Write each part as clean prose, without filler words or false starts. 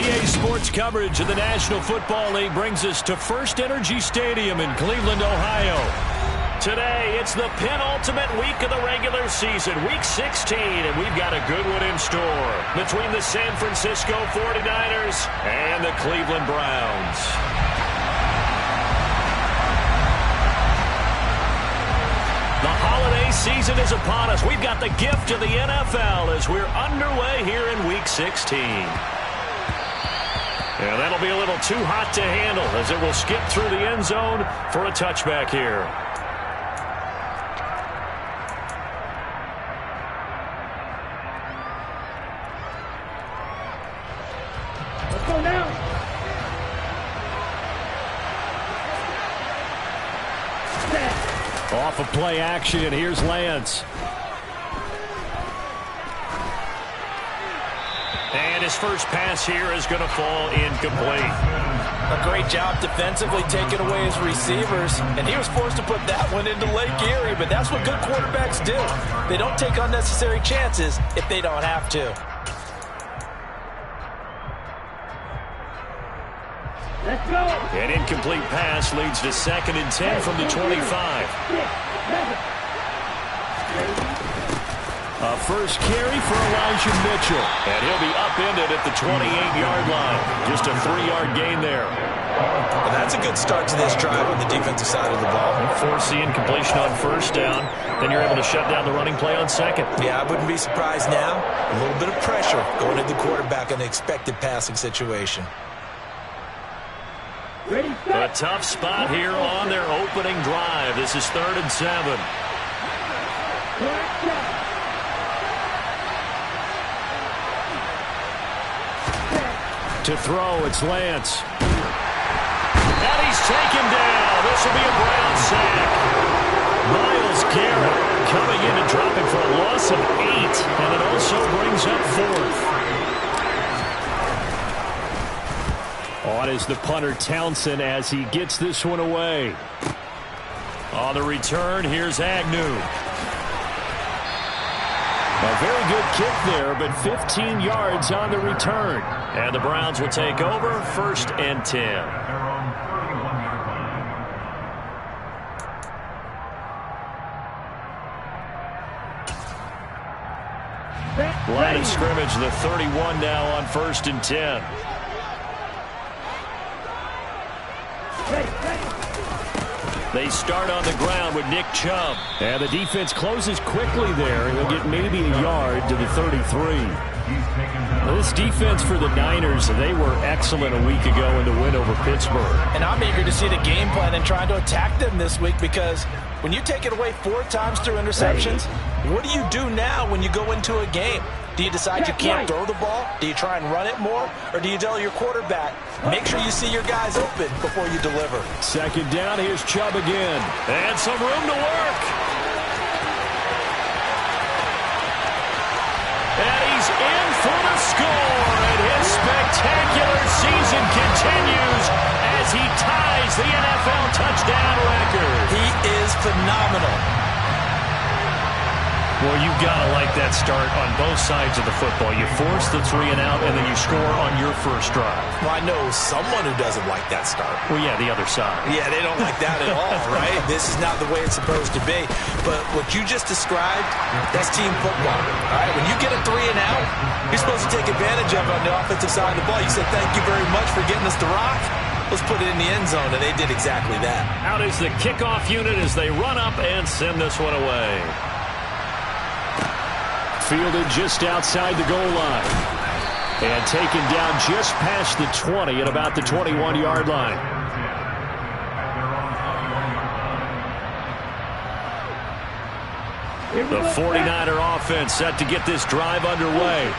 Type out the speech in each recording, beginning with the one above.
NBA sports coverage of the National Football League brings us to First Energy Stadium in Cleveland, Ohio. Today, it's the penultimate week of the regular season, Week 16, and we've got a good one in store between the San Francisco 49ers and the Cleveland Browns. The holiday season is upon us. We've got the gift of the NFL as we're underway here in Week 16. And that'll be a little too hot to handle as it will skip through the end zone for a touchback here. Let's go now. Off of play action, and here's Lance. And his first pass here is going to fall incomplete. A great job defensively taking away his receivers, and he was forced to put that one into Lake Erie, but that's what good quarterbacks do. They don't take unnecessary chances if they don't have to. Let's go. An incomplete pass leads to 2nd and 10 from the 25. A first carry for Elijah Mitchell. And he'll be upended at the 28-yard line. Just a 3-yard gain there. And that's a good start to this drive on the defensive side of the ball. Force the incompletion on first down. Then you're able to shut down the running play on second. Yeah, I wouldn't be surprised now. A little bit of pressure going into the quarterback in an expected passing situation. Ready, A tough spot here on their opening drive. This is 3rd and 7. To throw, it's Lance. And he's taken down. This will be a Brown sack. Myles Garrett coming in and dropping for a loss of 8. And it also brings up 4th. On is the punter Townsend as he gets this one away. On the return, here's Agnew. A very good kick there, but 15 yards on the return. And the Browns will take over 1st and 10. Line of scrimmage, the 31 now on 1st and 10. They start on the ground with Nick Chubb. And the defense closes quickly there, and they'll get maybe a yard to the 33. This defense for the Niners, they were excellent a week ago in the win over Pittsburgh. And I'm eager to see the game plan and trying to attack them this week, because when you take it away 4 times through interceptions, what do you do now when you go into a game? Do you decide you can't throw the ball? Do you try and run it more? Or do you tell your quarterback, make sure you see your guys open before you deliver? 2nd down, here's Chubb again. And some room to work. And he's in for the score. And his spectacular season continues as he ties the NFL touchdown record. He is phenomenal. Well, you've got to like that start on both sides of the football. You force the 3 and out, and then you score on your first drive. Well, I know someone who doesn't like that start. Well, yeah, the other side. Yeah, they don't like that at all, right? This is not the way it's supposed to be. But what you just described, that's team football. All right, when you get a 3 and out, you're supposed to take advantage of it on the offensive side of the ball. You said, thank you very much for getting us the rock. Let's put it in the end zone, and they did exactly that. Out is the kickoff unit as they run up and send this one away. Fielded just outside the goal line. And taken down just past the 20 at about the 21-yard line. The 49er offense set to get this drive underway.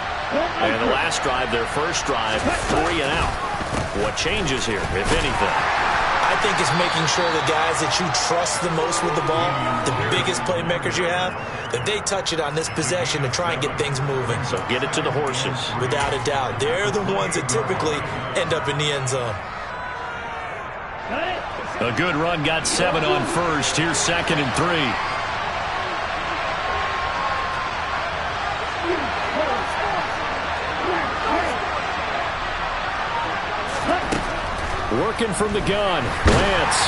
And the last drive, their first drive, 3 and out. What changes here, if anything? I think it's making sure the guys that you trust the most with the ball, the biggest playmakers you have, that they touch it on this possession to try and get things moving. So get it to the horses. Without a doubt. They're the ones that typically end up in the end zone. A good run got 7 on first. Here's 2nd and 3. Working from the gun. Lance.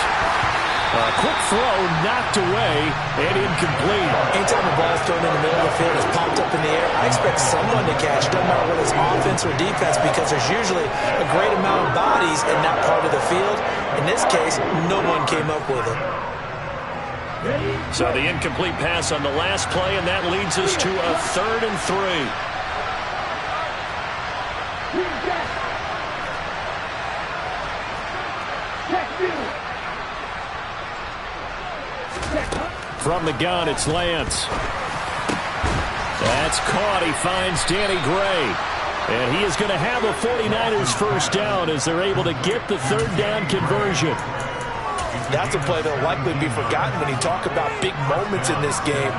A quick throw knocked away and incomplete. Anytime the ball's thrown in the middle of the field, it's popped up in the air, I expect someone to catch, no matter whether it's offense or defense, because there's usually a great amount of bodies in that part of the field. In this case, no one came up with it. So the incomplete pass on the last play, and that leads us to a 3rd and 3. From the gun, it's Lance. That's caught. He finds Danny Gray. And he is going to have a 49ers first down as they're able to get the 3rd down conversion. That's a play that will likely be forgotten when you talk about big moments in this game.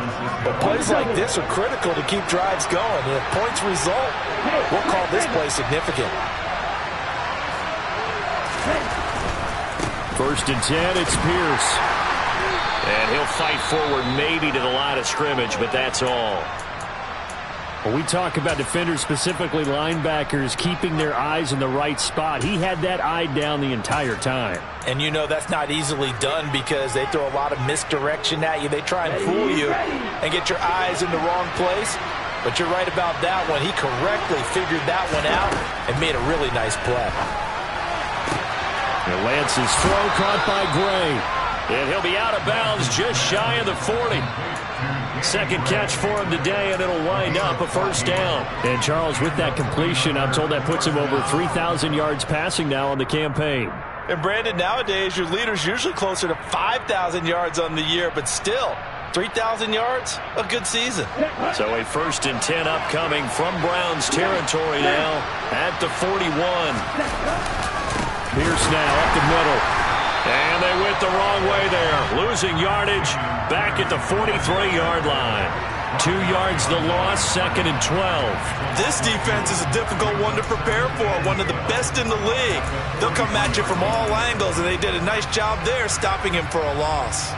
But plays like this are critical to keep drives going. And if points result, we'll call this play significant. 1st and 10, it's Pierce. And he'll fight forward maybe to the line of scrimmage, but that's all. When we talk about defenders, specifically linebackers, keeping their eyes in the right spot, he had that eye down the entire time. And you know that's not easily done because they throw a lot of misdirection at you. They try and fool you and get your eyes in the wrong place. But you're right about that one. He correctly figured that one out and made a really nice play. And Lance's throw caught by Gray. And he'll be out of bounds just shy of the 40. Second catch for him today, and it'll wind up a first down. And Charles, with that completion, I'm told that puts him over 3,000 yards passing now on the campaign. And Brandon, nowadays your leader's usually closer to 5,000 yards on the year, but still, 3,000 yards, a good season. So a 1st and 10 upcoming from Browns territory now at the 41. Pierce now up the middle. And they went the wrong way there. Losing yardage back at the 43-yard line. 2 yards the loss, 2nd and 12. This defense is a difficult one to prepare for, one of the best in the league. They'll come at you from all angles, and they did a nice job there stopping him for a loss.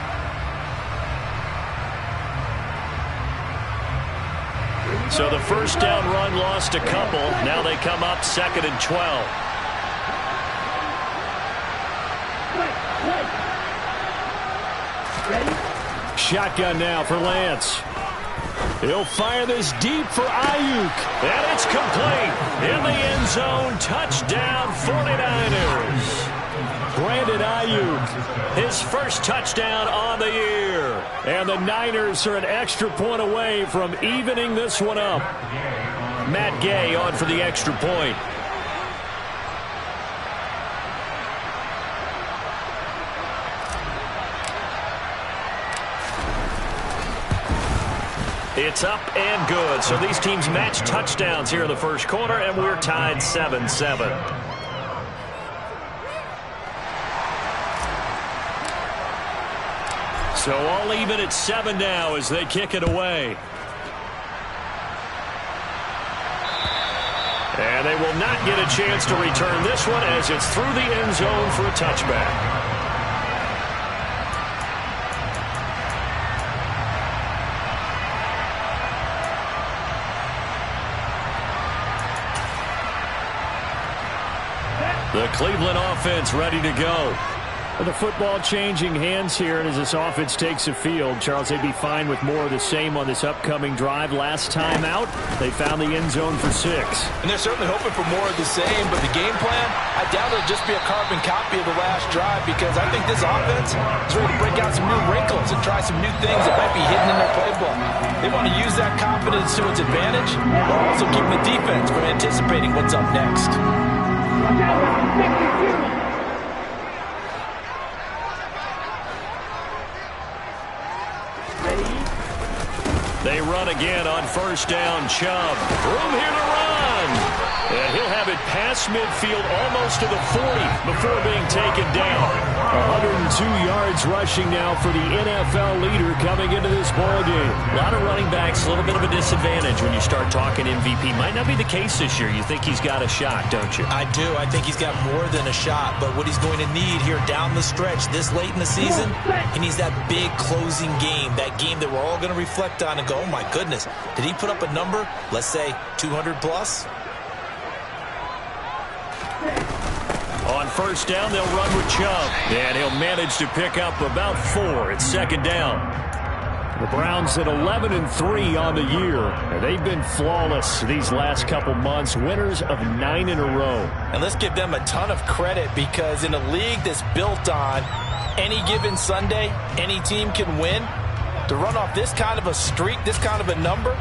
So the first down run lost a couple. Now they come up 2nd and 12. Shotgun now for Lance. He'll fire this deep for Ayuk. And it's complete. In the end zone. Touchdown 49ers. Brandon Ayuk, his first touchdown on the year. And the Niners are an extra point away from evening this one up. Matt Gay on for the extra point. It's up and good. So these teams match touchdowns here in the first quarter, and we're tied 7-7. So all even at 7 now as they kick it away. And they will not get a chance to return this one as it's through the end zone for a touchback. The Cleveland offense ready to go. The football changing hands here, and as this offense takes the field, Charles, they'd be fine with more of the same on this upcoming drive. Last time out, they found the end zone for 6. And they're certainly hoping for more of the same, but the game plan, I doubt it'll just be a carbon copy of the last drive, because I think this offense is ready to break out some new wrinkles and try some new things that might be hidden in their playbook. They want to use that confidence to its advantage, while also keeping the defense from anticipating what's up next. They run again on first down. Chubb. Room here to run. And he'll have it past midfield almost to the 40 before being taken down. 102 yards rushing now for the NFL leader coming into this ballgame. A lot of running backs, a little bit of a disadvantage when you start talking MVP. Might not be the case this year. You think he's got a shot, don't you? I do. I think he's got more than a shot. But what he's going to need here down the stretch this late in the season, he needs that big closing game. That game that we're all going to reflect on and go, oh my goodness, did he put up a number, let's say 200 plus? On first down, they'll run with Chubb. And he'll manage to pick up about 4. It's second down. The Browns at 11-3 on the year. And they've been flawless these last couple months. Winners of 9 in a row. And let's give them a ton of credit, because in a league that's built on any given Sunday, any team can win. To run off this kind of a streak, this kind of a number,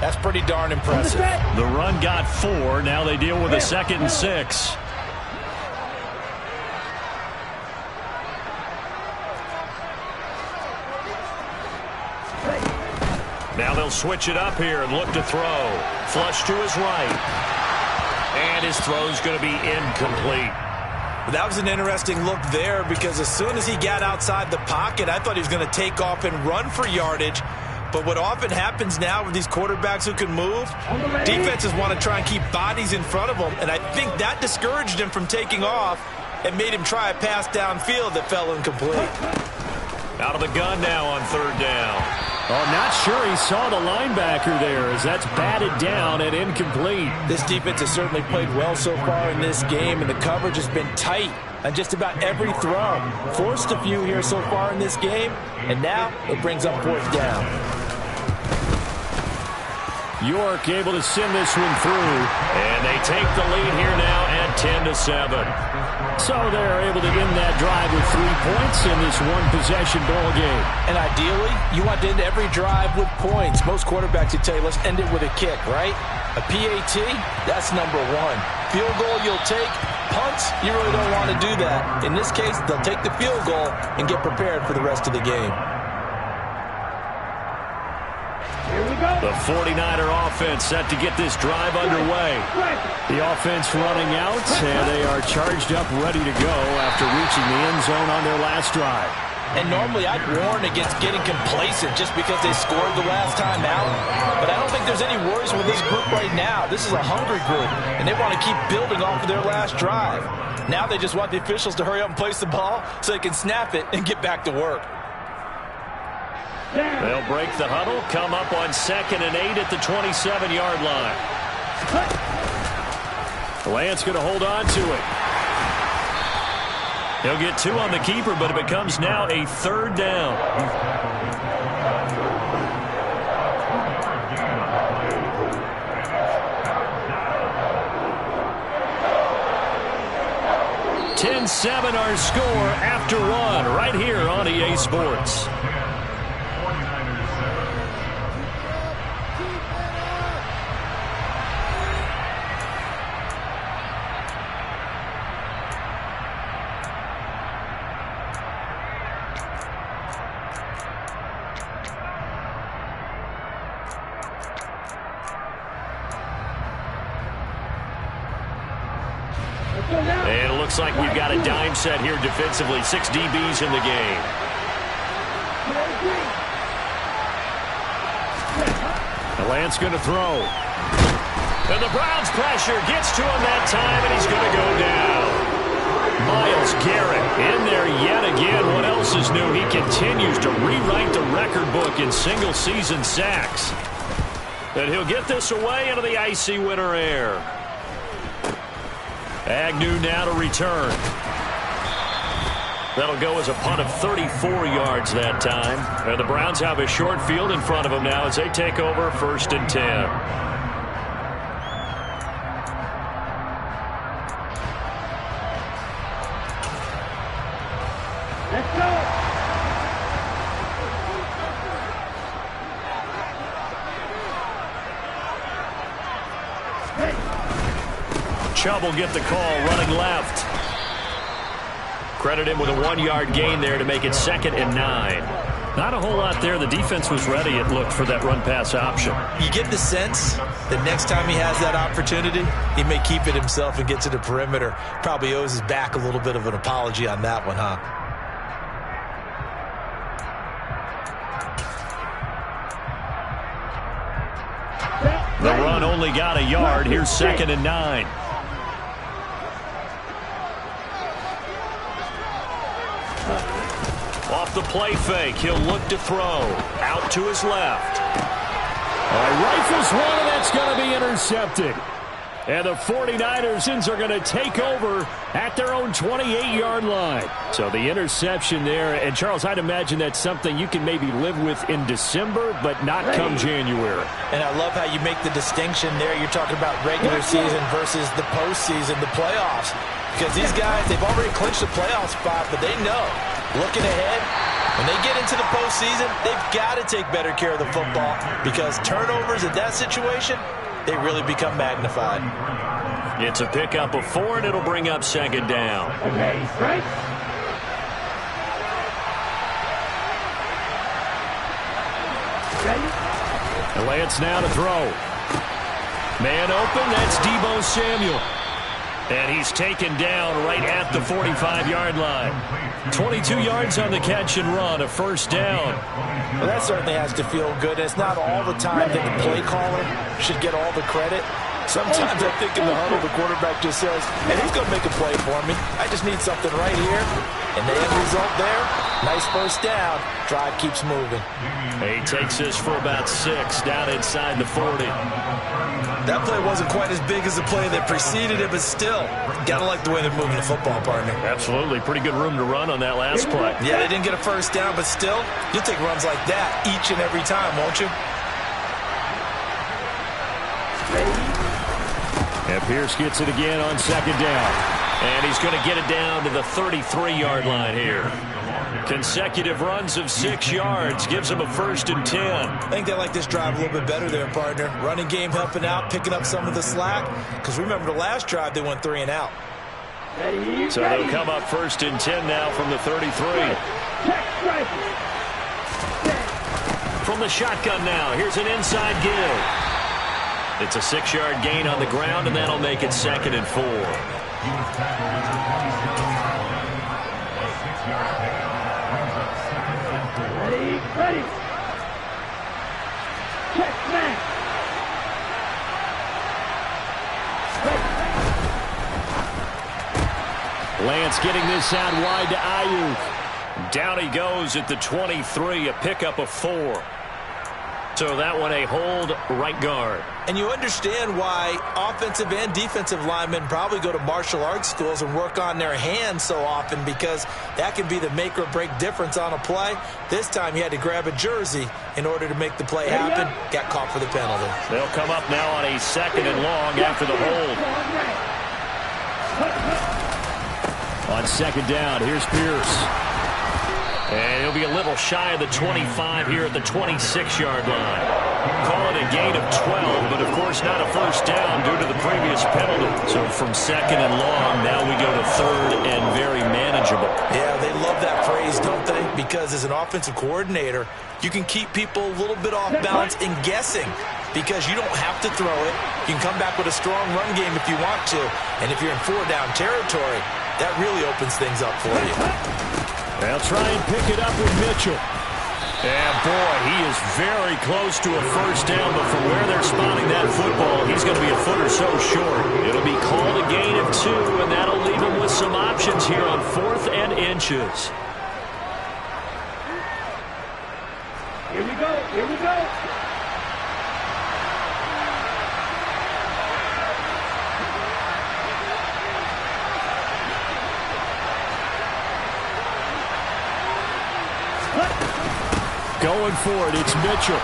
that's pretty darn impressive. The run got 4. Now they deal with a 2nd and 6. Now they'll switch it up here and look to throw. Flush to his right. And his throw's going to be incomplete. That was an interesting look there, because as soon as he got outside the pocket, I thought he was going to take off and run for yardage. But what often happens now with these quarterbacks who can move, defenses want to try and keep bodies in front of them. And I think that discouraged him from taking off and made him try a pass downfield that fell incomplete. Out of the gun now on 3rd down. Oh, not sure he saw the linebacker there, as that's batted down and incomplete. This defense has certainly played well so far in this game, and the coverage has been tight on just about every throw. Forced a few here so far in this game, and now it brings up 4th down. York able to send this one through. And they take the lead here now at 10-7. So they're able to end that drive with 3 points in this one-possession ball game. And ideally, you want to end every drive with points. Most quarterbacks would tell you, let's end it with a kick, right? A PAT, that's number 1. Field goal you'll take. Punts, you really don't want to do that. In this case, they'll take the field goal and get prepared for the rest of the game. The 49er offense set to get this drive underway. The offense running out, and they are charged up, ready to go after reaching the end zone on their last drive. And normally I'd warn against getting complacent just because they scored the last time out. But I don't think there's any worries with this group right now. This is a hungry group, and they want to keep building off of their last drive. Now they just want the officials to hurry up and place the ball so they can snap it and get back to work. They'll break the huddle, come up on 2nd and 8 at the 27-yard line. Lance going to hold on to it. He'll get 2 on the keeper, but it becomes now a 3rd down. (10-7) our score after 1 right here on EA Sports. And it looks like we've got a dime set here defensively. 6 DBs in the game. The Lance going to throw. And the Browns pressure gets to him that time, and he's going to go down. Myles Garrett in there yet again. What else is new? He continues to rewrite the record book in single-season sacks. And he'll get this away into the icy winter air. Agnew now to return. That'll go as a punt of 34 yards that time. And the Browns have a short field in front of them now as they take over 1st and 10. Let's go. Chubb will get the call running left. Credit him with a 1-yard gain there to make it 2nd and 9. Not a whole lot there. The defense was ready, it looked, for that run-pass option. You get the sense that next time he has that opportunity, he may keep it himself and get to the perimeter. Probably owes his back a little bit of an apology on that one, huh? The run only got a yard. Here's 2nd and 9. Off the play fake, he'll look to throw. Out to his left. Rifles one, and that's going to be intercepted. And the 49ers are going to take over at their own 28-yard line. So the interception there. And, Charles, I'd imagine that's something you can maybe live with in December, but not come January. And I love how you make the distinction there. You're talking about regular season versus the postseason, the playoffs. Because these guys, they've already clinched the playoff spot, but they know, looking ahead, when they get into the postseason, they've got to take better care of the football because turnovers in that situation, they really become magnified. It's a pickup of 4, and it'll bring up second down. Okay, strike. Ready? And Lance now to throw. Man open, that's Deebo Samuel. And he's taken down right at the 45-yard line. 22 yards on the catch and run, a first down. Well, that certainly has to feel good. It's not all the time that the play caller should get all the credit. Sometimes I think in the huddle, the quarterback just says, and he's going to make a play for me. I just need something right here. And the end result there, nice first down. Drive keeps moving. He takes this for about 6 down inside the 40. That play wasn't quite as big as the play that preceded it, but still, got to like the way they're moving the football, partner. Absolutely. Pretty good room to run on that last play. Yeah, they didn't get a first down, but still, you'll take runs like that each and every time, won't you? And Pierce gets it again on second down. And he's going to get it down to the 33-yard line here. Consecutive runs of 6 yards gives him a 1st and 10. I think they like this drive a little bit better there, partner. Running game helping out, picking up some of the slack. Because remember the last drive, they went 3 and out. So they'll come up 1st and 10 now from the 33. From the shotgun now, here's an inside give. It's a 6-yard gain on the ground, and that'll make it 2nd and 4. Ready. Check back. Lance getting this out wide to Ayuk. Down he goes at the 23, a pickup of 4. So that one a hold right guard. And you understand why offensive and defensive linemen probably go to martial arts schools and work on their hands so often, because that can be the make or break difference on a play. This time he had to grab a jersey in order to make the play happen. Got caught for the penalty. They'll come up now on a 2nd and long after the hold. On second down, here's Pierce. And he'll be a little shy of the 25 here at the 26-yard line. Call it a gain of 12, but of course not a first down due to the previous penalty. So from 2nd and long, now we go to 3rd and very manageable. Yeah, they love that phrase, don't they? Because as an offensive coordinator, you can keep people a little bit off balance and guessing, because you don't have to throw it. You can come back with a strong run game if you want to. And if you're in 4-down territory, that really opens things up for you. They'll try and pick it up with Mitchell. And boy, he is very close to a first down, but from where they're spotting that football, he's going to be a foot or so short. It'll be called a gain of 2, and that'll leave him with some options here on 4th and inches. Here we go. Going for it, it's Mitchell.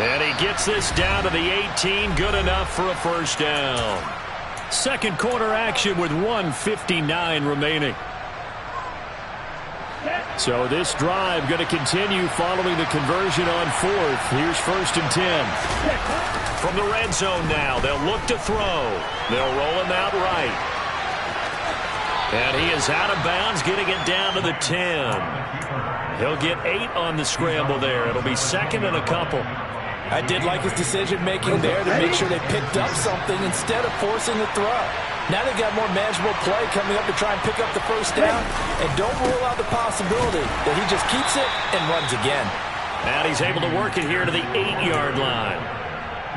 And he gets this down to the 18, good enough for a first down. Second quarter action with 1:59 remaining. So this drive going to continue following the conversion on 4th. Here's 1st and 10. From the red zone now, they'll look to throw. They'll roll him out right. And he is out of bounds, getting it down to the 10. He'll get 8 on the scramble there. It'll be 2nd and a couple. I did like his decision-making there to make sure they picked up something instead of forcing the throw. Now they've got more manageable play coming up to try and pick up the first down. And don't rule out the possibility that he just keeps it and runs again. And he's able to work it here to the 8-yard line.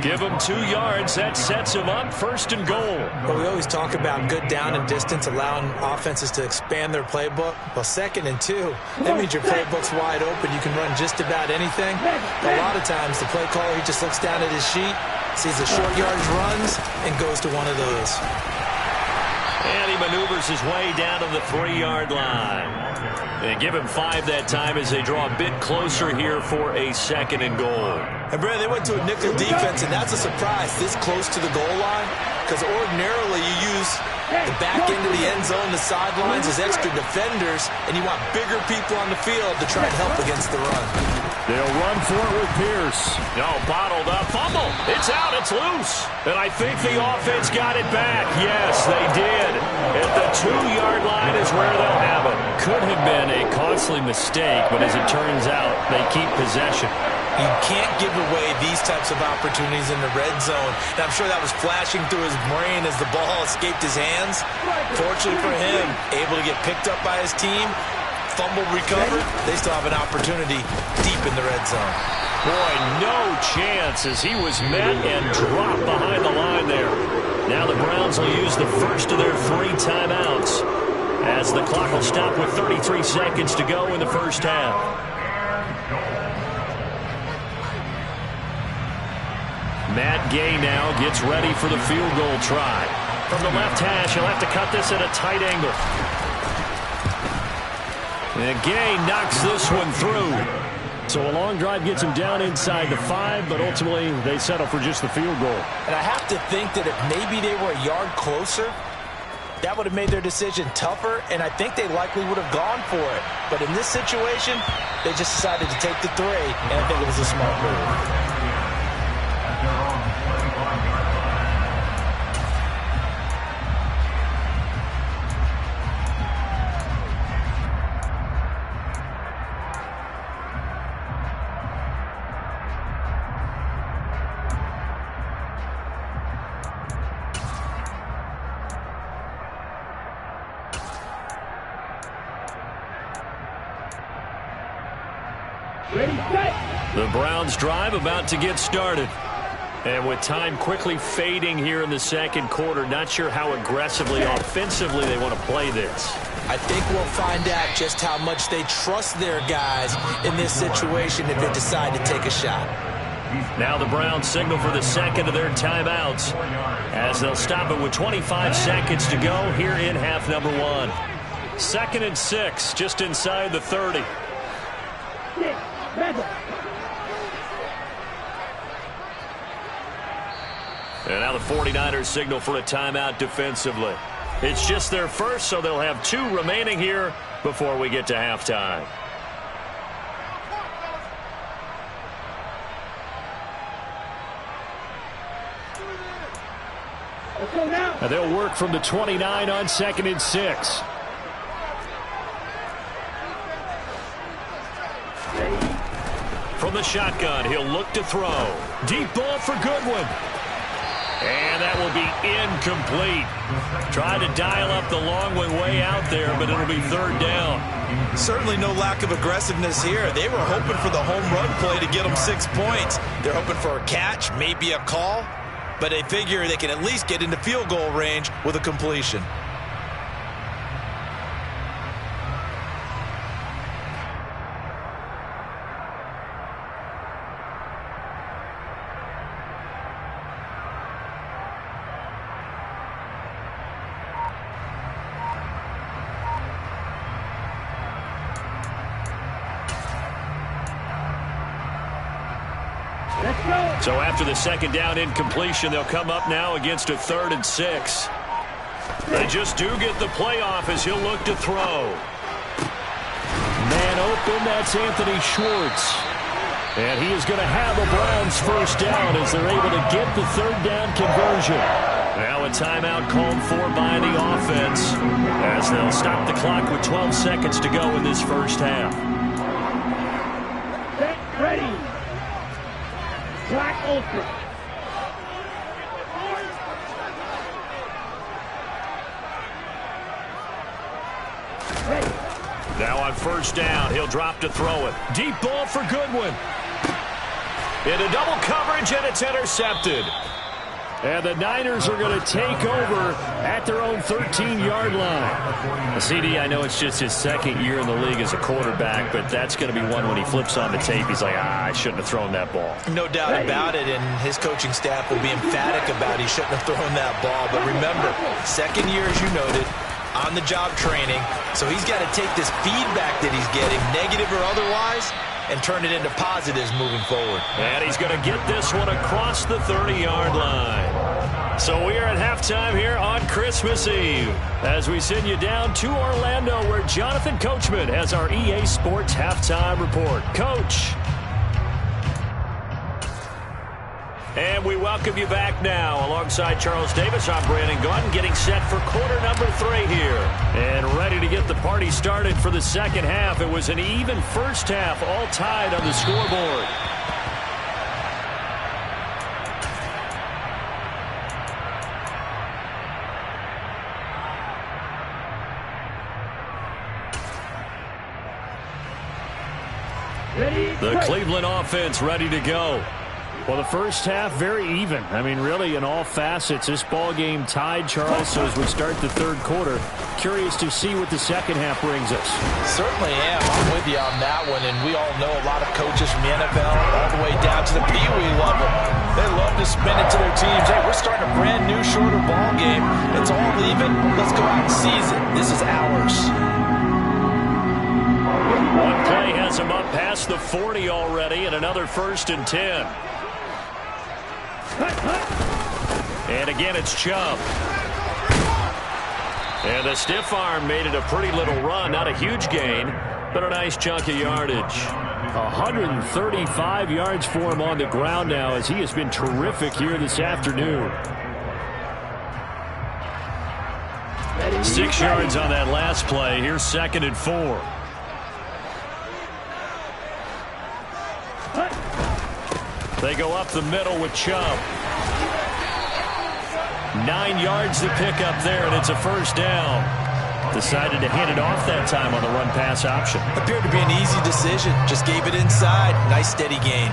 Give him 2 yards. That sets him up 1st and goal. Well, we always talk about good down and distance, allowing offenses to expand their playbook. Well, 2nd and 2, that means your playbook's wide open. You can run just about anything. A lot of times, the play caller, he just looks down at his sheet, sees the short yardage runs, and goes to one of those. And he maneuvers his way down to the 3-yard line. And give him 5 that time as they draw a bit closer here for a 2nd and goal. And, Brad, they went to a nickel defense, and that's a surprise this close to the goal line, because ordinarily you use the back end of the end zone, the sidelines as extra defenders, and you want bigger people on the field to try and help against the run. They'll run for it with Pierce. No, bottled up. Fumble. It's out. It's loose. And I think the offense got it back. Yes, they did. At the 2-yard line is where they'll have it. Could have been a costly mistake, but as it turns out, they keep possession. You can't give away these types of opportunities in the red zone. And I'm sure that was flashing through his brain as the ball escaped his hands. Fortunately for him, able to get picked up by his team, fumble recovered. They still have an opportunity deep in the red zone. Boy, no chance as he was met and dropped behind the line there. Now the Browns will use the first of their 3 timeouts as the clock will stop with 33 seconds to go in the first half. Matt Gay now gets ready for the field goal try. From the left hash, he'll have to cut this at a tight angle. And Gay knocks this one through. So a long drive gets him down inside the 5, but ultimately they settle for just the field goal. And I have to think that if maybe they were a yard closer, that would have made their decision tougher, and I think they likely would have gone for it. But in this situation, they just decided to take the 3, and I think it was a smart move. The Browns drive about to get started. And with time quickly fading here in the 2nd quarter, not sure how aggressively, offensively they want to play this. I think we'll find out just how much they trust their guys in this situation if they decide to take a shot. Now the Browns signal for the 2nd of their timeouts as they'll stop it with 25 seconds to go here in half number 1. 2nd and 6, just inside the 30. And now the 49ers signal for a timeout defensively. It's just their first, so they'll have 2 remaining here before we get to halftime. And they'll work from the 29 on 2nd and 6. From the shotgun, he'll look to throw. Deep ball for Goodwin. And that will be incomplete. Tried to dial up the long one way out there, but it'll be 3rd down. Certainly no lack of aggressiveness here. They were hoping for the home run play to get them 6 points. They're hoping for a catch, maybe a call, but they figure they can at least get into field goal range with a completion. So after the 2nd down incompletion, they'll come up now against a 3rd and 6. They just do get the playoff as he'll look to throw. Man open, that's Anthony Schwartz. And he is going to have a Browns 1st down as they're able to get the 3rd down conversion. Now a timeout called for by the offense as they'll stop the clock with 12 seconds to go in this first half. Get ready. Black Ultra. Ready. Now on 1st down, he'll drop to throw it. Deep ball for Goodwin. Into double coverage, and it's intercepted. And the Niners are going to take over at their own 13-yard line. CD, I know it's just his second year in the league as a quarterback, but that's going to be one when he flips on the tape. He's like, I shouldn't have thrown that ball. No doubt about it, and his coaching staff will be emphatic about he shouldn't have thrown that ball. But remember, second year, as you noted, on-the-job training, so he's got to take this feedback that he's getting, negative or otherwise, and turn it into positives moving forward. And he's going to get this one across the 30-yard line. So we are at halftime here on Christmas Eve as we send you down to Orlando where Jonathan Coachman has our EA Sports halftime report. Coach. And we welcome you back now. Alongside Charles Davis, I'm Brandon Gaudin, getting set for quarter number 3 here. And ready to get the party started for the second half. It was an even first half, all tied on the scoreboard. The Cleveland offense ready to go. Well, the first half, very even. I mean, really, in all facets, this ball game tied, Charles. So as we start the third quarter, curious to see what the second half brings us. Certainly am. I'm with you on that one. And we all know a lot of coaches from the NFL all the way down to the Pee Wee level. They love to spin it to their teams. Hey, we're starting a brand new, shorter ball game. It's all even. Let's go out and seize it. This is ours. One play has him up past the 40 already, and another 1st and 10. And again, it's Chubb. And the stiff arm made it a pretty little run. Not a huge gain, but a nice chunk of yardage. 135 yards for him on the ground now as he has been terrific here this afternoon. 6 yards on that last play. Here's 2nd and 4. They go up the middle with Chubb. 9 yards to pick up there, and it's a first down. Decided to hand it off that time on the run-pass option. Appeared to be an easy decision. Just gave it inside. Nice steady gain.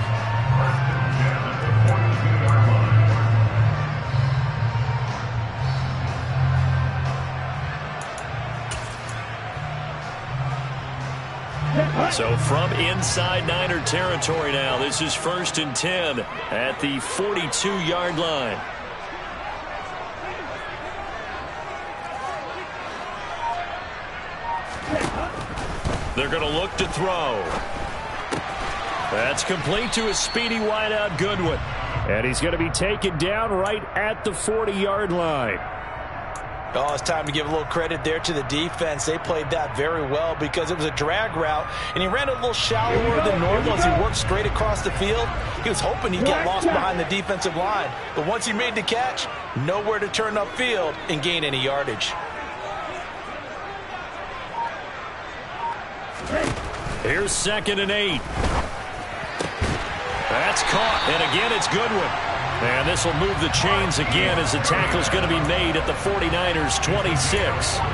So from inside Niner territory now, this is 1st and 10 at the 42-yard line. They're going to look to throw. That's complete to a speedy wideout Goodwin. And he's going to be taken down right at the 40-yard line. Oh, it's time to give a little credit there to the defense. They played that very well because it was a drag route, and he ran a little shallower than normal as he worked straight across the field. He was hoping he'd get lost behind the defensive line, but once he made the catch, nowhere to turn upfield and gain any yardage. Here's 2nd and 8. That's caught, and again it's Goodwin. And this will move the chains again as the tackle's going to be made at the 49ers 26.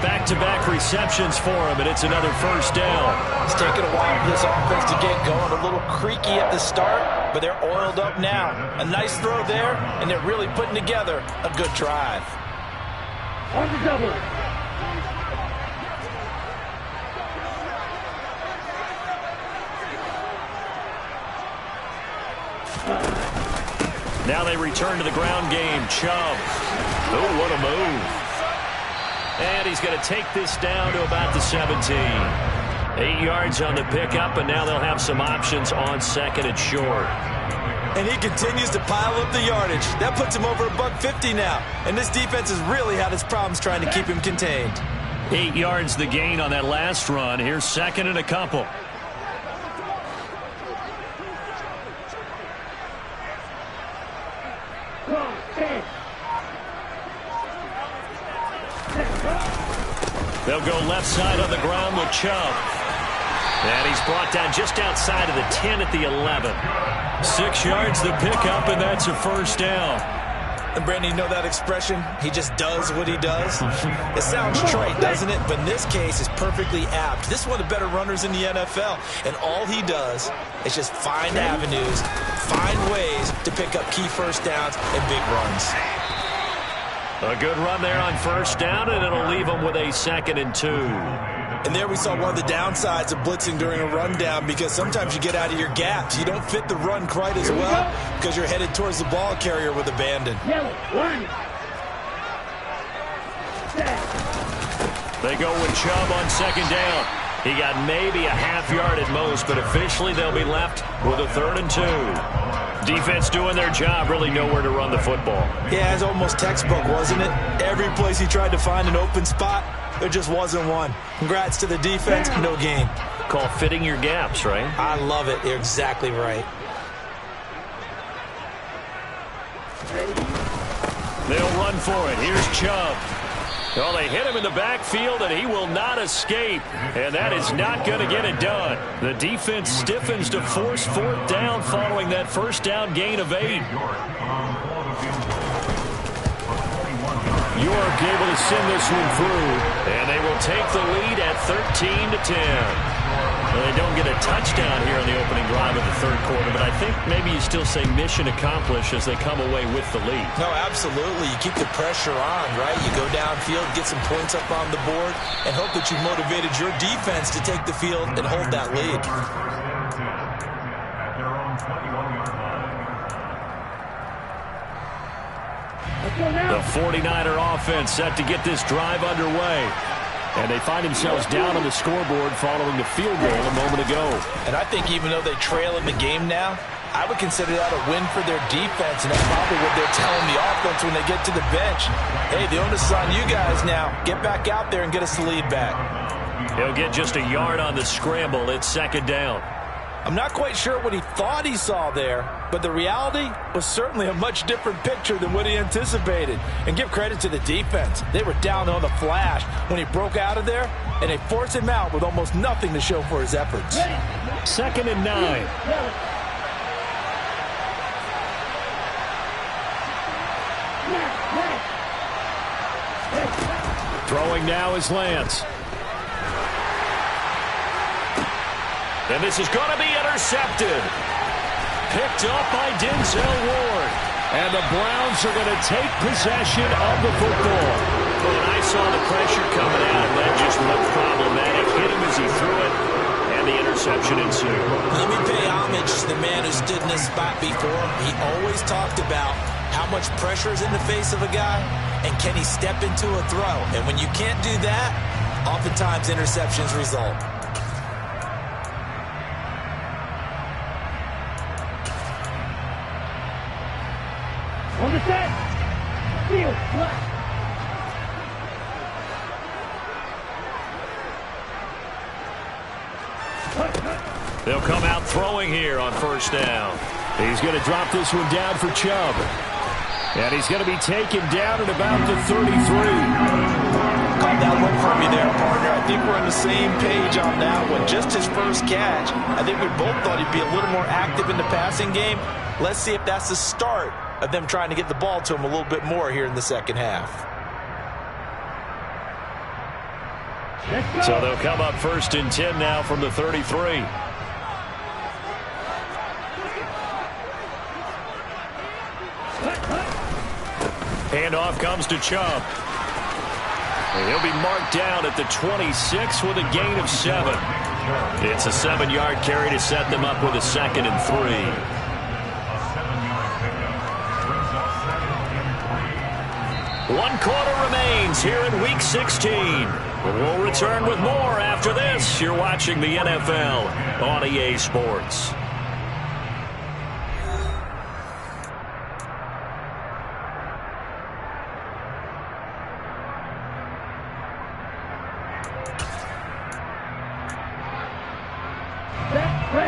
Back-to-back receptions for him, and it's another first down. It's taken a while for this offense to get going. A little creaky at the start, but they're oiled up now. A nice throw there, and they're really putting together a good drive. On the double. Now they return to the ground game. Chubb. Oh, what a move. And he's going to take this down to about the 17. 8 yards on the pickup, and now they'll have some options on 2nd and short. And he continues to pile up the yardage. That puts him over $150 now. And this defense has really had its problems trying to keep him contained. 8 yards the gain on that last run. Here's 2nd and a couple. They'll go left side on the ground with Chubb. And he's brought down just outside of the 10 at the 11. 6 yards to pick up, and that's a first down. And Brandon, you know that expression? He just does what he does. It sounds trite, doesn't it? But in this case, it's perfectly apt. This is one of the better runners in the NFL. And all he does is just find avenues, find ways to pick up key first downs and big runs. A good run there on first down, and it'll leave him with a 2nd and 2. And there we saw one of the downsides of blitzing during a rundown, because sometimes you get out of your gaps. You don't fit the run quite as well because you're headed towards the ball carrier with abandon. They go with Chubb on 2nd down. He got maybe a half yard at most, but officially they'll be left with a 3rd and 2. Defense doing their job, really nowhere to run the football. Yeah, it's almost textbook, wasn't it? Every place he tried to find an open spot, there just wasn't one. Congrats to the defense, no gain. Call fitting your gaps, right? I love it. You're exactly right. They'll run for it. Here's Chubb. Well, they hit him in the backfield, and he will not escape. And that is not going to get it done. The defense stiffens to force 4th down following that first down gain of 8. York able to send this one through, and they will take the lead at 13-10. Well, they don't get a touchdown here on the opening drive of the 3rd quarter, but I think maybe you still say mission accomplished as they come away with the lead. No, absolutely. You keep the pressure on, right? You go downfield, get some points up on the board, and hope that you motivated your defense to take the field and hold that lead. The 49er offense set to get this drive underway. And they find themselves down on the scoreboard following the field goal a moment ago. And I think even though they trail in the game now, I would consider that a win for their defense, and that's probably what they're telling the offense when they get to the bench. Hey, the onus is on you guys now. Get back out there and get us the lead back. He'll get just a yard on the scramble. It's 2nd down. I'm not quite sure what he thought he saw there, but the reality was certainly a much different picture than what he anticipated. And give credit to the defense. They were down on the flash when he broke out of there, and they forced him out with almost nothing to show for his efforts. 2nd and 9. Throwing now is Lance. And this is going to be intercepted. Picked up by Denzel Ward. And the Browns are going to take possession of the football. When I saw the pressure coming at him, that just looked problematic. Hit him as he threw it, and the interception ensued. Let me pay homage to the man who stood in this spot before. He always talked about how much pressure is in the face of a guy, and can he step into a throw. And when you can't do that, oftentimes interceptions result. On the set. Field left. They'll come out throwing here on first down. He's going to drop this one down for Chubb. And he's going to be taken down at about the 33. Caught that one from you there, partner. I think we're on the same page on that one. Just his first catch. I think we both thought he'd be a little more active in the passing game. Let's see if that's the start of them trying to get the ball to him a little bit more here in the second half. So they'll come up 1st and 10 now from the 33. Handoff comes to Chubb. And he'll be marked down at the 26 with a gain of 7. It's a 7-yard carry to set them up with a 2nd and 3. 1 quarter remains here in Week 16. We'll return with more after this. You're watching the NFL on EA Sports.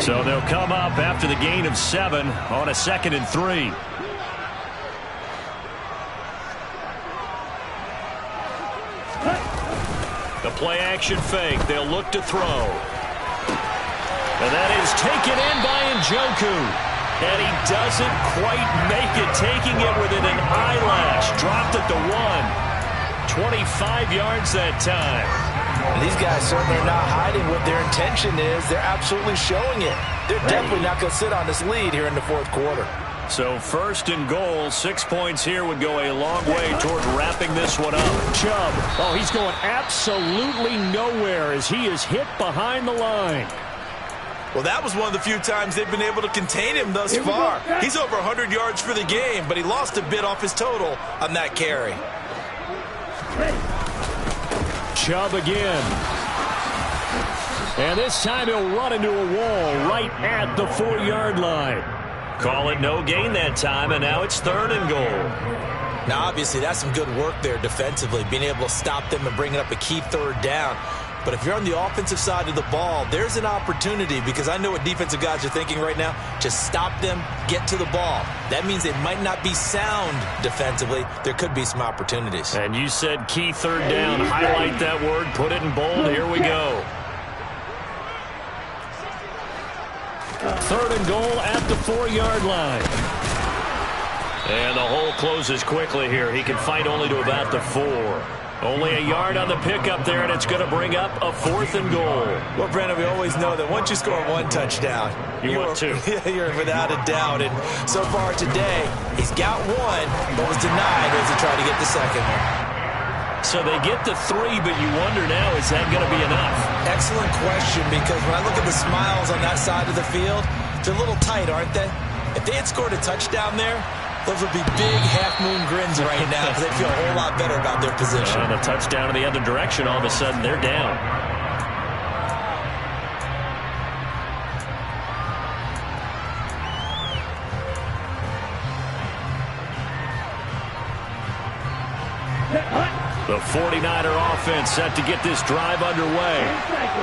So they'll come up after the gain of 7 on a 2nd and 3. The play-action fake. They'll look to throw. And that is taken in by Njoku. And he doesn't quite make it, taking it within an eyelash. Dropped at the 1. 25 yards that time. And these guys certainly are not hiding what their intention is. They're absolutely showing it. They're definitely not going to sit on this lead here in the fourth quarter. So first and goal, 6 points here would go a long way toward wrapping this one up. Chubb, oh, he's going absolutely nowhere as he is hit behind the line. Well, that was one of the few times they've been able to contain him thus far. He's over 100 yards for the game, but he lost a bit off his total on that carry. Chubb again. And this time he'll run into a wall right at the 4-yard line. Call it no gain that time, and now it's third and goal. Now, obviously, that's some good work there defensively, being able to stop them and bringing up a key third down. But if you're on the offensive side of the ball, there's an opportunity, because I know what defensive guys are thinking right now. Just stop them, get to the ball. That means they might not be sound defensively. There could be some opportunities. And you said key third down. Highlight that word, put it in bold. Here we go. Third and goal at the 4-yard line. And the hole closes quickly here. He can fight only to about the 4. Only a yard on the pickup there, and it's going to bring up a fourth and goal. Well, Brandon, we always know that once you score one touchdown, you want two. You're without a doubt. And so far today, he's got one, but was denied as he tried to get the second one. So they get the 3, but you wonder now, is that going to be enough? Excellent question, because when I look at the smiles on that side of the field, they're a little tight, aren't they? If they had scored a touchdown there, those would be big half-moon grins right now, because they feel a whole lot better about their position. And a touchdown in the other direction, all of a sudden they're down. The 49er offense set to get this drive underway.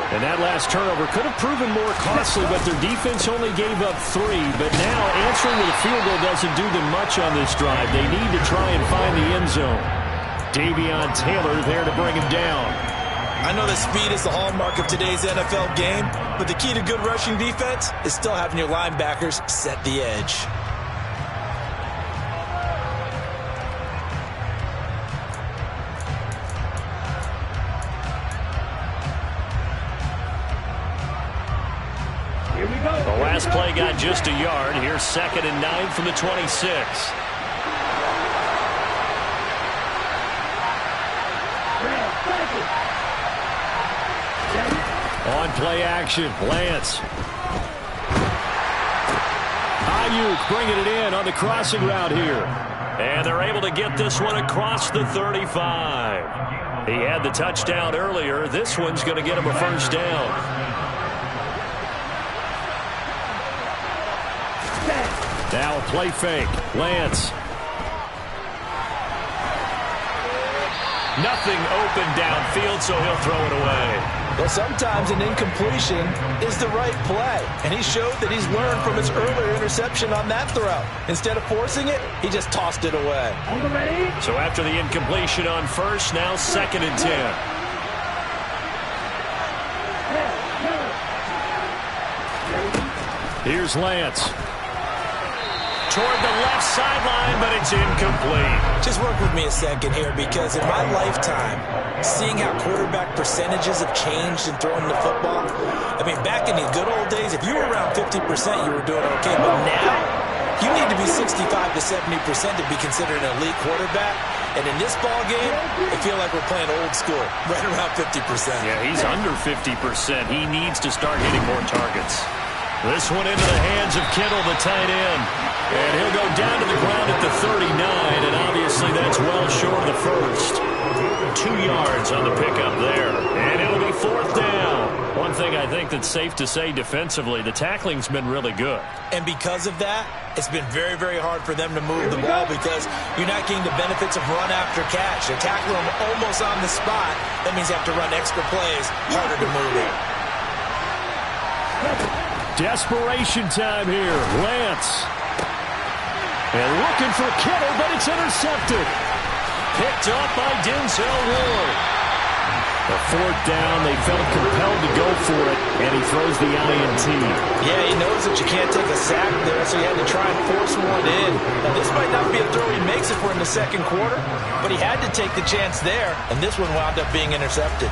And that last turnover could have proven more costly, but their defense only gave up 3. But now answering with a field goal doesn't do them much on this drive. They need to try and find the end zone. Davion Taylor there to bring him down. I know that speed is the hallmark of today's NFL game, but the key to good rushing defense is still having your linebackers set the edge. The last play got just a yard. Here's 2nd and 9 from the 26. On play action, Lance. Ayuk bringing it in on the crossing route here. And they're able to get this one across the 35. He had the touchdown earlier. This one's going to get him a first down. Now a play fake. Lance. Nothing open downfield, so he'll throw it away. Well, sometimes an incompletion is the right play, and he showed that he's learned from his earlier interception on that throw. Instead of forcing it, he just tossed it away. So after the incompletion on first, now 2nd and 10. Here's Lance. Toward the left sideline, but it's incomplete. Just work with me a second here, because in my lifetime, seeing how quarterback percentages have changed in throwing the football, I mean, back in the good old days, if you were around 50%, you were doing okay. But now, you need to be 65 to 70% to be considered an elite quarterback. And in this ball game, I feel like we're playing old school, right around 50%. Yeah, he's under 50%. He needs to start hitting more targets. This one into the hands of Kittle, the tight end. And he'll go down to the ground at the 39, and obviously that's well short of the first. 2 yards on the pickup there, and it'll be 4th down. One thing I think that's safe to say defensively, the tackling's been really good. And because of that, it's been very, very hard for them to move the ball, because you're not getting the benefits of run after catch. They're tackling them almost on the spot. That means you have to run extra plays, harder to move it. Desperation time here. Lance. And looking for Kittle, but it's intercepted. Picked up by Denzel Ward. A fourth down, they felt compelled to go for it, and he throws the INT. Yeah, he knows that you can't take a sack there, so he had to try and force one in. Now, this might not be a throw he makes if we're in the second quarter, but he had to take the chance there, and this one wound up being intercepted.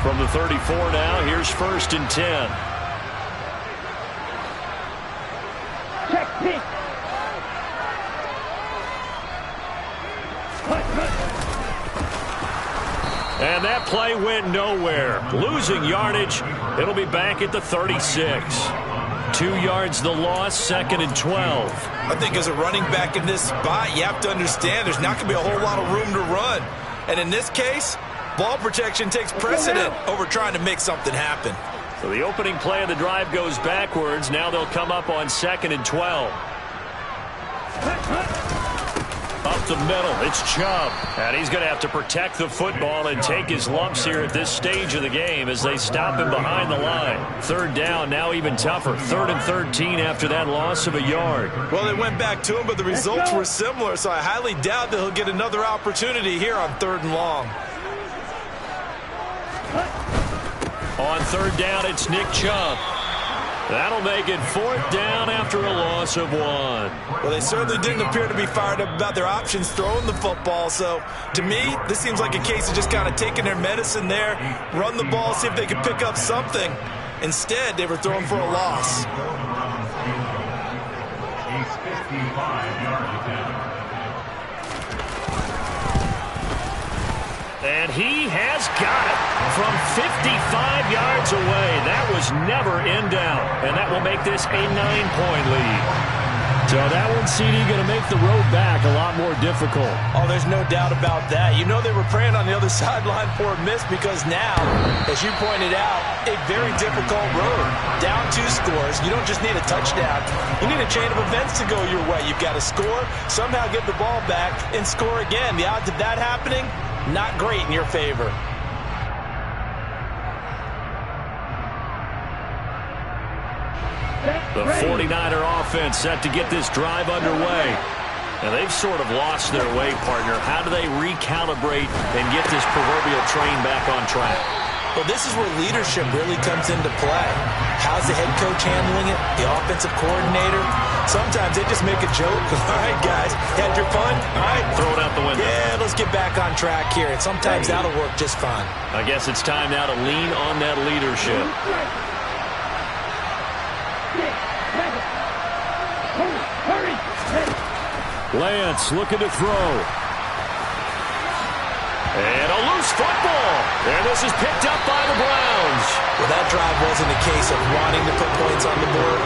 From the 34 now, here's 1st and 10. Check pitch. And that play went nowhere. Losing yardage. It'll be back at the 36. 2 yards the loss, 2nd and 12. I think as a running back in this spot, you have to understand there's not going to be a whole lot of room to run. And in this case, ball protection takes precedent over trying to make something happen. So the opening play of the drive goes backwards. Now they'll come up on 2nd and 12. Up the middle, it's Chubb. And he's going to have to protect the football and take his lumps here at this stage of the game as they stop him behind the line. 3rd down, now even tougher. 3rd and 13 after that loss of a yard. Well, they went back to him, but the results were similar, so I highly doubt that he'll get another opportunity here on 3rd and long. On 3rd down, it's Nick Chubb. That'll make it 4th down after a loss of 1. Well, they certainly didn't appear to be fired up about their options throwing the football. So, to me, this seems like a case of just kind of taking their medicine there, run the ball, see if they could pick up something. Instead, they were throwing for a loss. And he has got it from 55 yards away. That was never in doubt. And that will make this a 9-point lead. So that one, CD, going to make the road back a lot more difficult. Oh, there's no doubt about that. You know they were praying on the other sideline for a miss because now, as you pointed out, a very difficult road. Down 2 scores. You don't just need a touchdown. You need a chain of events to go your way. You've got to score, somehow get the ball back, and score again. The odds of that happening, not great in your favor. The 49er offense set to get this drive underway. And they've sort of lost their way, partner. How do they recalibrate and get this proverbial train back on track? Well, this is where leadership really comes into play. How's the head coach handling it? The offensive coordinator? Sometimes they just make a joke. All right, guys, had your fun? All right. Throw it out the window. Yeah, let's get back on track here. And sometimes that'll work just fine. I guess it's time now to lean on that leadership. Lance looking to throw. And a loose football. And this is picked up by the Browns. Well, that drive wasn't a case of wanting to put points on the board.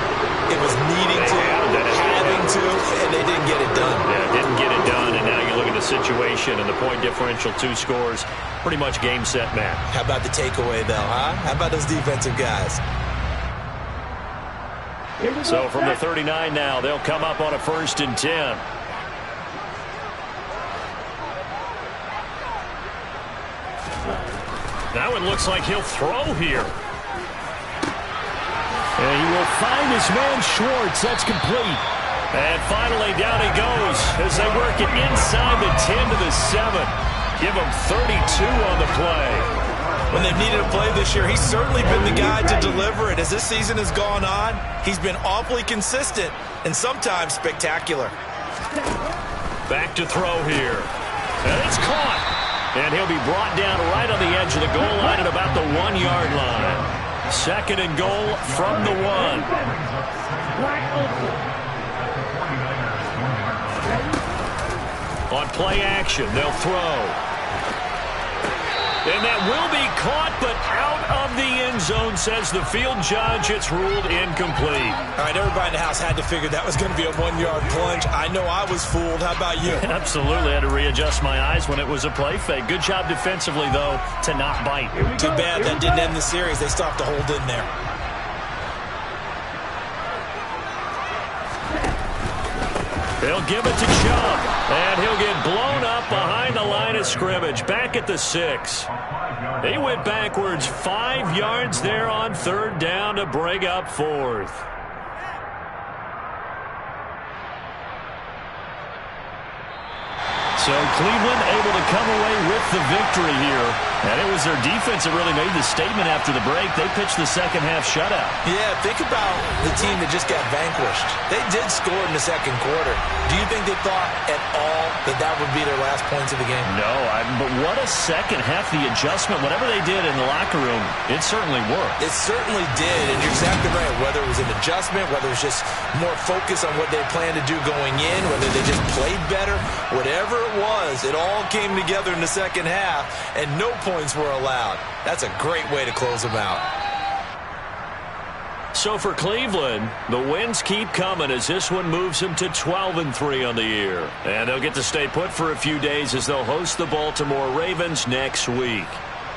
It was needing to, having to, and they didn't get it done. Yeah, didn't get it done, and now you look at the situation and the point differential, 2 scores, pretty much game, set, match. How about the takeaway, though, huh? How about those defensive guys? So from the 39 now, they'll come up on a 1st and 10. Now it looks like he'll throw here. And he will find his man Schwartz. That's complete. And finally down he goes as they work it inside the 10 to the 7. Give him 32 on the play. When they've needed a play this year, he's certainly been the guy to deliver it. As this season has gone on, he's been awfully consistent and sometimes spectacular. Back to throw here. And it's caught. And he'll be brought down right on the edge of the goal line at about the 1-yard line. 2nd and goal from the 1. On play action, they'll throw. And that will be caught, but out of the end zone, says the field judge. It's ruled incomplete. All right, everybody in the house had to figure that was going to be a 1-yard plunge. I know I was fooled. How about you? Absolutely. I had to readjust my eyes when it was a play fake. Good job defensively, though, to not bite. Too bad that didn't end the series. They still have to hold in there. They'll give it to Chubb, and he'll get blown up behind the line of scrimmage, back at the 6. He went backwards 5 yards there on 3rd down to bring up 4th. So Cleveland able to come away with the victory here. And it was their defense that really made the statement after the break. They pitched the second-half shutout. Yeah, think about the team that just got vanquished. They did score in the second quarter. Do you think they thought at all that that would be their last points of the game? No, but what a second half. The adjustment, whatever they did in the locker room, it certainly worked. It certainly did, and you're exactly right. Whether it was an adjustment, whether it was just more focus on what they planned to do going in, whether they just played better, whatever it was, it all came together in the second half, and no points were allowed. That's a great way to close them out. So for Cleveland, the wins keep coming as this one moves them to 12-3 on the year. And they'll get to stay put for a few days as they'll host the Baltimore Ravens next week.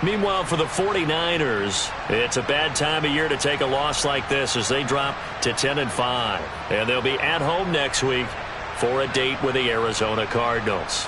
Meanwhile, for the 49ers, it's a bad time of year to take a loss like this as they drop to 10-5. And they'll be at home next week for a date with the Arizona Cardinals.